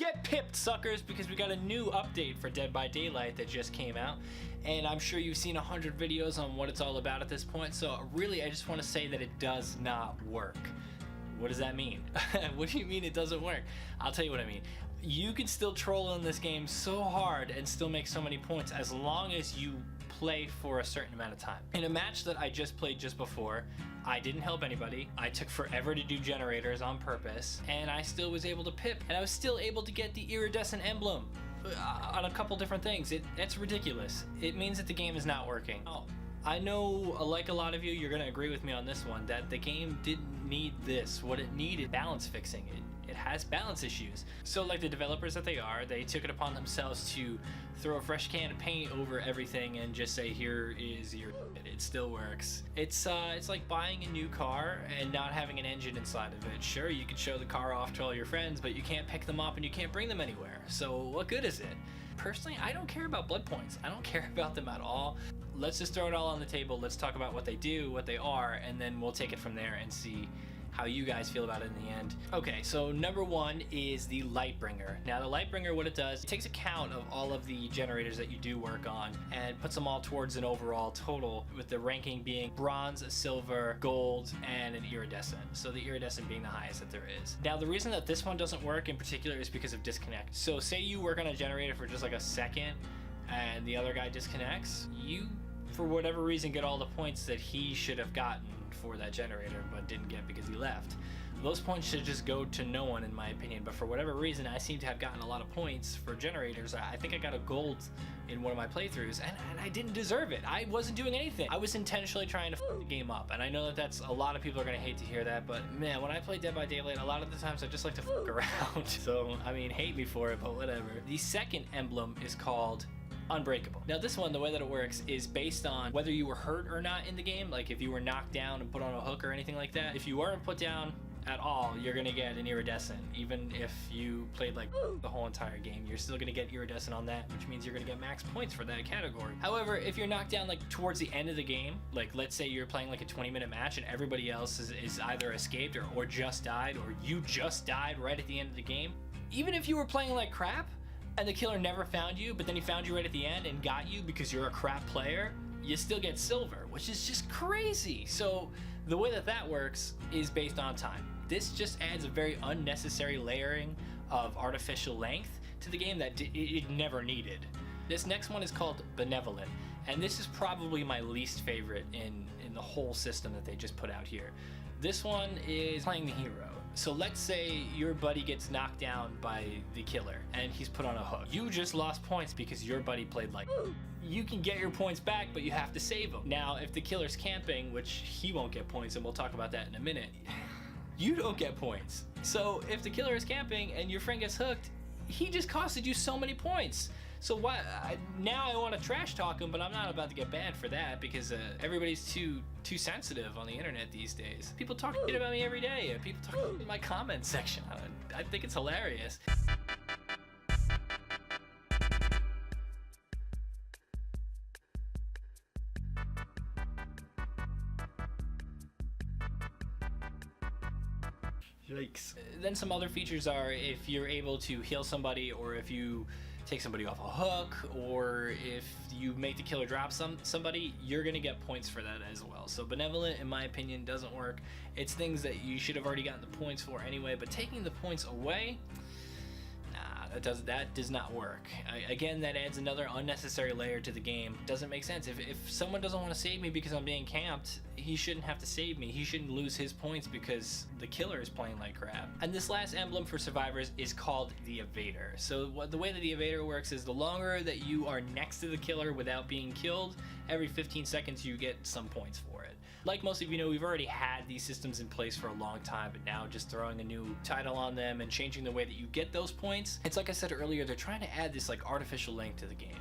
Get pipped, suckers, because we got a new update for Dead by Daylight that just came out, and I'm sure you've seen 100 videos on what it's all about at this point, so really I just want to say that it does not work. What does that mean? What do you mean it doesn't work? I'll tell you what I mean. You can still troll in this game so hard and still make so many points as long as you play for a certain amount of time. In a match that I just played just before, I didn't help anybody. I took forever to do generators on purpose, and I still was able to pip, and I was still able to get the iridescent emblem on a couple different things. That's ridiculous. It means that the game is not working. Oh, I know, like a lot of you, you're gonna agree with me on this one, that the game didn't need this. What it needed, balance fixing. It has balance issues. So like the developers that they are, they took it upon themselves to throw a fresh can of paint over everything and just say, here is your shit. It still works. It's like buying a new car and not having an engine inside of it. Sure, you can show the car off to all your friends, but you can't pick them up and you can't bring them anywhere. So what good is it? Personally, I don't care about blood points. I don't care about them at all. Let's just throw it all on the table. Let's talk about what they do, what they are, and then we'll take it from there and see how you guys feel about it in the end. Okay, so number one is the Lightbringer. Now the Lightbringer, what it does, it takes account of all of the generators that you do work on and puts them all towards an overall total, with the ranking being bronze, silver, gold, and an iridescent. So the iridescent being the highest that there is. Now the reason that this one doesn't work in particular is because of disconnect. So say you work on a generator for just like a second and the other guy disconnects, you, for whatever reason, get all the points that he should have gotten for that generator but didn't get because he left. Those points should just go to no one, in my opinion, but for whatever reason I seem to have gotten a lot of points for generators. I think I got a gold in one of my playthroughs, and I didn't deserve it. I wasn't doing anything. I was intentionally trying to f the game up, and I know that that's a lot of people are gonna hate to hear that, but man, when I play Dead by Daylight, a lot of the times I just like to f around. So I mean, hate me for it, but whatever. The second emblem is called Unbreakable. Now this one, the way that it works is based on whether you were hurt or not in the game, like if you were knocked down and put on a hook or anything like that. If you weren't put down at all, you're gonna get an iridescent. Even if you played like the whole entire game, you're still gonna get iridescent on that, which means you're gonna get max points for that category. However, if you're knocked down like towards the end of the game, like let's say you're playing like a 20-minute match and everybody else is either escaped or just died, or you just died right at the end of the game, even if you were playing like crap and the killer never found you, but then he found you right at the end and got you because you're a crap player, you still get silver, which is just crazy. So the way that that works is based on time. This just adds a very unnecessary layering of artificial length to the game that it never needed. This next one is called Benevolent, and this is probably my least favorite in the whole system that they just put out here. This one is playing the hero. So let's say your buddy gets knocked down by the killer and he's put on a hook. You just lost points because your buddy played like you can get your points back, but you have to save them. Now, if the killer's camping, which he won't get points, and we'll talk about that in a minute, you don't get points. So if the killer is camping and your friend gets hooked, he just costed you so many points. So why now I want to trash talk him, but I'm not about to get banned for that because everybody's too sensitive on the internet these days. People talk shit about me every day. People talk in my comment section. I think it's hilarious. Yikes. Then some other features are if you're able to heal somebody, or if you take somebody off a hook, or if you make the killer drop somebody, you're gonna get points for that as well. So Benevolent, in my opinion, doesn't work. It's things that you should have already gotten the points for anyway, but taking the points away, nah, that does not work. Again, that adds another unnecessary layer to the game. Doesn't make sense. If someone doesn't want to save me because I'm being camped, he shouldn't have to save me. He shouldn't lose his points because the killer is playing like crap. And this last emblem for survivors is called the Evader. So the way that the Evader works is the longer that you are next to the killer without being killed, every 15 seconds you get some points for it. Like most of you know, we've already had these systems in place for a long time, but now just throwing a new title on them and changing the way that you get those points, it's like I said earlier, they're trying to add this like artificial length to the game.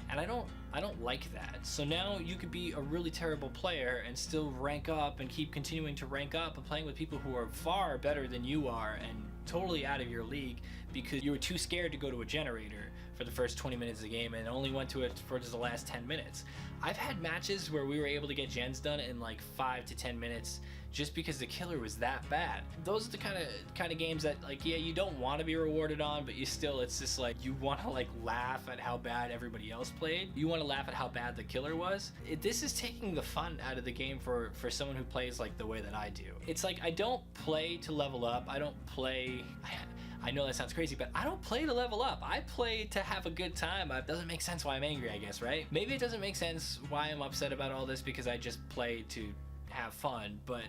And I don't like that. So now you could be a really terrible player and still rank up and keep continuing to rank up and playing with people who are far better than you are and totally out of your league because you were too scared to go to a generator for the first 20 minutes of the game and only went to it for just the last 10 minutes. I've had matches where we were able to get gens done in like 5 to 10 minutes just because the killer was that bad. Those are the kind of games that, like, yeah, you don't want to be rewarded on, but you still, it's just like you want to like laugh at how bad everybody else played. You want to laugh at how bad the killer was. This is taking the fun out of the game for someone who plays like the way that I do. It's like I don't play to level up. I don't play. I know that sounds crazy, but I don't play to level up. I play to have a good time. It doesn't make sense why I'm angry, I guess, right? Maybe it doesn't make sense why I'm upset about all this because I just play to have fun, but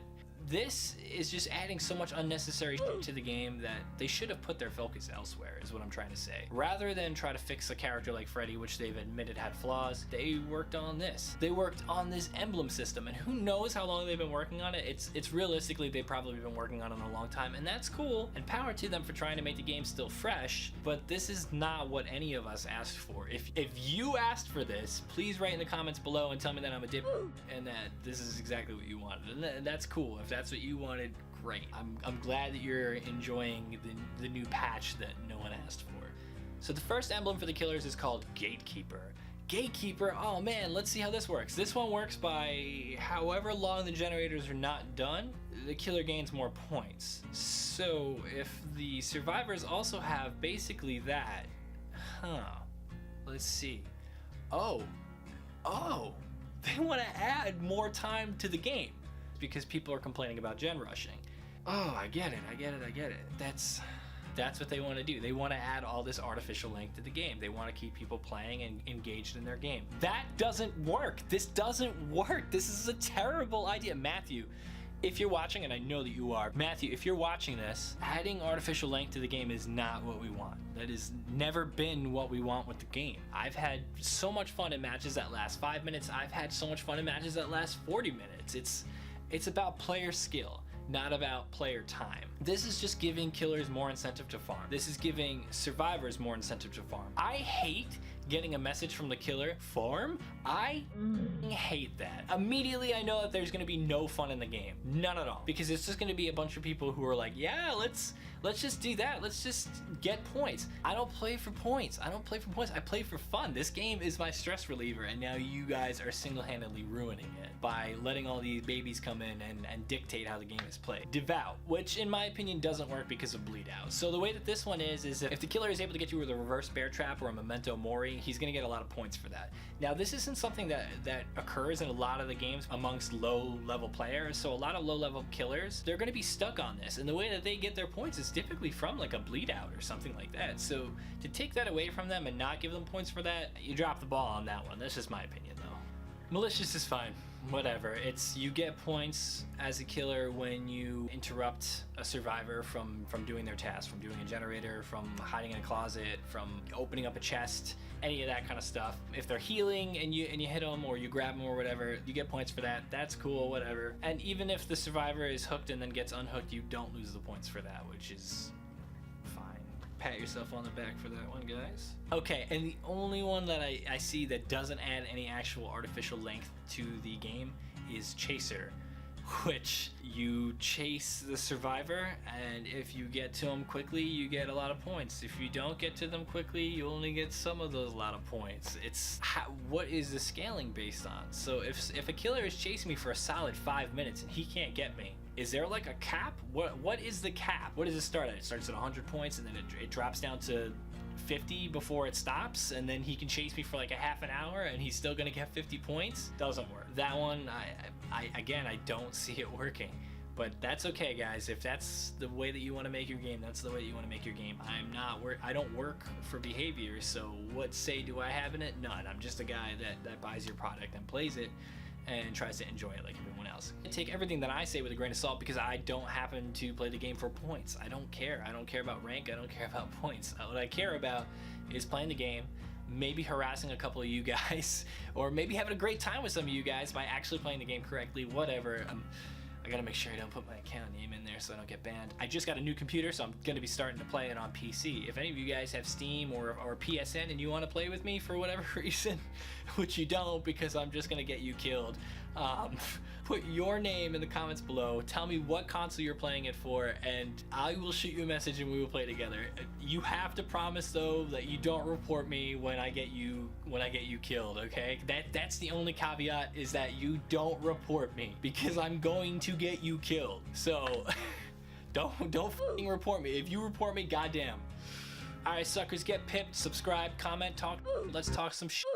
this is just adding so much unnecessary shit to the game that they should have put their focus elsewhere, is what I'm trying to say. Rather than try to fix a character like Freddy, which they've admitted had flaws, they worked on this. They worked on this Emblem system, and who knows how long they've been working on it. It's realistically, they've probably been working on it a long time, and that's cool, and power to them for trying to make the game still fresh, but this is not what any of us asked for. If you asked for this, please write in the comments below and tell me that I'm a dip and that this is exactly what you wanted, and that's cool. If that's what you wanted, great. I'm glad that you're enjoying the new patch that no one asked for. So the first emblem for the killers is called Gatekeeper. Gatekeeper, oh man, let's see how this works. This one works by however long the generators are not done, the killer gains more points. So if the survivors also have basically that, let's see. Oh, they want to add more time to the game because people are complaining about gen rushing. Oh, I get it. That's what they want to do. They want to add all this artificial length to the game. They want to keep people playing and engaged in their game. That doesn't work. This doesn't work. This is a terrible idea. Matthew, if you're watching, and I know that you are, Matthew, if you're watching this, adding artificial length to the game is not what we want. That has never been what we want with the game. I've had so much fun in matches that last 5 minutes. I've had so much fun in matches that last 40 minutes. It's about player skill, not about player time. This is just giving killers more incentive to farm. This is giving survivors more incentive to farm. I hate getting a message from the killer, farm? I hate that. Immediately I know that there's gonna be no fun in the game. None at all. Because it's just gonna be a bunch of people who are like, yeah, let's just do that. Let's just get points. I don't play for points. I play for fun. This game is my stress reliever, and now you guys are single-handedly ruining it by letting all these babies come in and dictate how the game is played. Devout, which in my opinion doesn't work because of bleed out. So the way that this one is if the killer is able to get you with a reverse bear trap or a memento mori, he's gonna get a lot of points for that. Now this isn't something that occurs in a lot of the games amongst low-level players, so a lot of low-level killers, they're gonna be stuck on this, and the way that they get their points is typically from like a bleed out or something like that. So to take that away from them and not give them points for that, you drop the ball on that one. That's just my opinion though. Malicious is fine. Whatever. You get points as a killer when you interrupt a survivor from doing their task, from doing a generator, from hiding in a closet, from opening up a chest, any of that kind of stuff. If they're healing and you hit them or you grab them or whatever, you get points for that. That's cool, whatever. And even if the survivor is hooked and then gets unhooked, you don't lose the points for that, which is pat yourself on the back for that one, guys. Okay, and the only one that I see that doesn't add any actual artificial length to the game is Chaser, which you chase the survivor, and if you get to them quickly, you get a lot of points. If you don't get to them quickly, you only get some of those lot of points. What is the scaling based on? So if a killer is chasing me for a solid 5 minutes and he can't get me, is there like a cap? What is the cap? What does it start at? It starts at 100 points and then it drops down to 50 before it stops, and then he can chase me for like a half an hour and he's still gonna get 50 points? Doesn't work. That one, I don't see it working. But that's okay, guys. If that's the way that you want to make your game, that's the way that you want to make your game. I don't work for behavior, so what say do I have in it? None. I'm just a guy that buys your product and plays it and tries to enjoy it like everyone else. I take everything that I say with a grain of salt because I don't happen to play the game for points. I don't care. I don't care about rank. I don't care about points. What I care about is playing the game, maybe harassing a couple of you guys, or maybe having a great time with some of you guys by actually playing the game correctly, whatever. I gotta make sure I don't put my account name in there so I don't get banned. I just got a new computer, so I'm gonna be starting to play it on PC. If any of you guys have Steam or PSN and you wanna play with me for whatever reason, which you don't because I'm just gonna get you killed, Put your name in the comments below. Tell me what console you're playing it for, and I will shoot you a message and we will play together. You have to promise though that you don't report me when I get you killed, okay? That's the only caveat, is that you don't report me, because I'm going to get you killed. So don't fucking report me. If you report me, goddamn. All right, suckers, get pipped. Subscribe, comment, talk. Let's talk some shit.